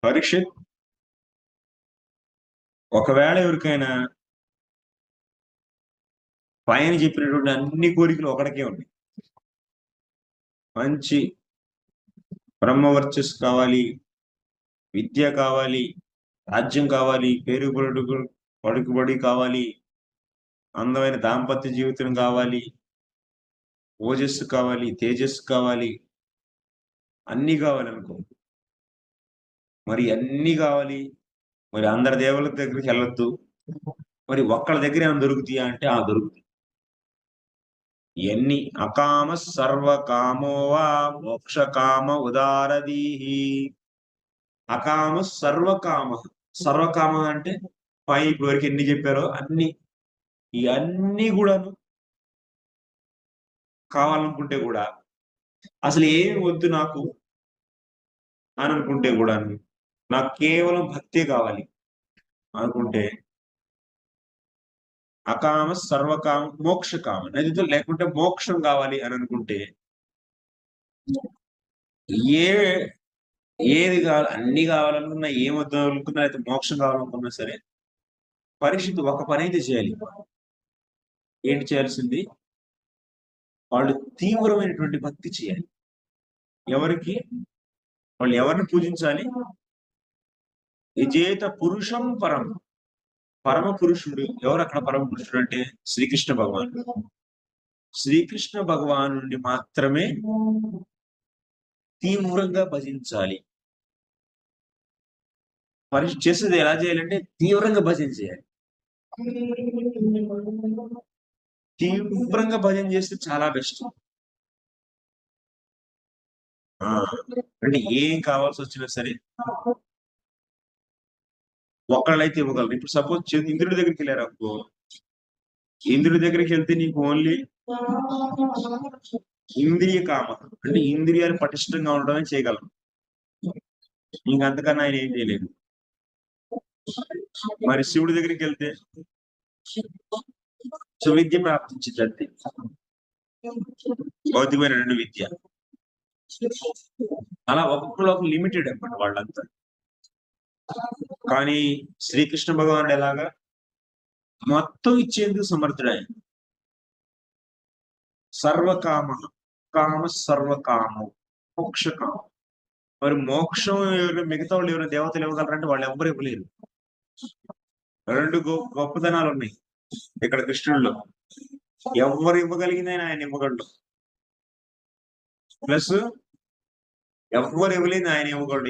పరీక్షిత్, ఒకవేళ ఎవరికైనా పైన చెప్పినటువంటి అన్ని కోరికలు ఒకడికే ఉన్నాయి. మంచి బ్రహ్మవర్చస్సు కావాలి, విద్య కావాలి, రాజ్యం కావాలి, పలుకుబడి కావాలి, అందమైన దాంపత్య జీవితం కావాలి, ఓజస్సు కావాలి, తేజస్సు కావాలి, అన్నీ కావాలనుకో. మరి అన్నీ కావాలి, మరి అందరి దేవుళ్ళ దగ్గరికి వెళ్ళొద్దు. మరి ఒక్కళ్ళ దగ్గర ఏమైనా దొరుకుతాయా అంటే దొరుకుతాయి. ఇయన్నీ అకామ సర్వకామో వా మోక్షకామ ఉదారదీహి. అకామ సర్వకామ. సర్వకామ అంటే ఇప్పటి వరకు ఎన్ని చెప్పారో అన్ని. ఇయన్నీ గూడాను కావాలనుకుంటే గూడా, అసలు ఏమి వద్దు నాకు అని అనుకుంటే గూడాను, నాకు కేవలం భక్తే కావాలి అనుకుంటే, అకామ సర్వకామ మోక్షకామ. లేకుంటే మోక్షం కావాలి అని అనుకుంటే, ఏ ఏది కావాలి, అన్ని కావాలనుకున్నా, ఏమొద్దు అనుకున్నా, అయితే మోక్షం కావాలనుకున్నా సరే, పరిస్థితి ఒక పనైతే చేయాలి. ఏంటి చేయాల్సింది? వాళ్ళు తీవ్రమైనటువంటి భక్తి చేయాలి. ఎవరికి? వాళ్ళు ఎవరిని పూజించాలి? యజేత పురుషం పరం. పరమ పురుషుడు ఎవరక్కడ పరమ పురుషుడు అంటే శ్రీకృష్ణ భగవానుడు. శ్రీకృష్ణ భగవానుడిని మాత్రమే తీవ్రంగా భజించాలి. చేసేది ఎలా చేయాలంటే తీవ్రంగా భజన చేయాలి. తీవ్రంగా భజన చేస్తే చాలా బెస్ట్. అంటే ఏం కావాల్సొచ్చినా సరే ఒక్కళ్ళైతే ఇవ్వగలరు. ఇప్పుడు సపోజ్ ఇంద్రుడి దగ్గరికెళ్లారనుకో, ఇంద్రుడి దగ్గరికెళ్తే నీకు ఓన్లీ ఇంద్రియ కామ, అంటే ఇంద్రియాలు పటిష్టంగా ఉండడమే చేయగలరు. ఇంకంతకన్నా ఆయన ఏం చేయలేడు. మరి శివుడి దగ్గరికెళ్తే సువిద్య ప్రాప్తించిద్దంతే. భౌతికమైనటువంటి విద్య. అలా ఒక్కొక్కళ్ళు లిమిటెడ్ అన్నమాట వాళ్ళంతా. కానీ శ్రీకృష్ణ భగవానుడు ఎలాగా? మొత్తం ఇచ్చేందుకు సమర్థుడాయన. సర్వకామ, కామ సర్వకామం, మోక్షకామం. మరి మోక్షం మిగతా వాళ్ళు ఎవరైనా దేవతలు ఇవ్వగలరంటే వాళ్ళు ఎవ్వరు ఇవ్వలేరు. 2 గొప్పతనాలు ఉన్నాయి ఇక్కడ కృష్ణుడిలో. ఎవరు ఇవ్వగలిగిందని ఆయన ఇవ్వగలడు. ప్లస్ ఎవ్వరు ఇవ్వలేని ఆయన ఇవ్వగలడు.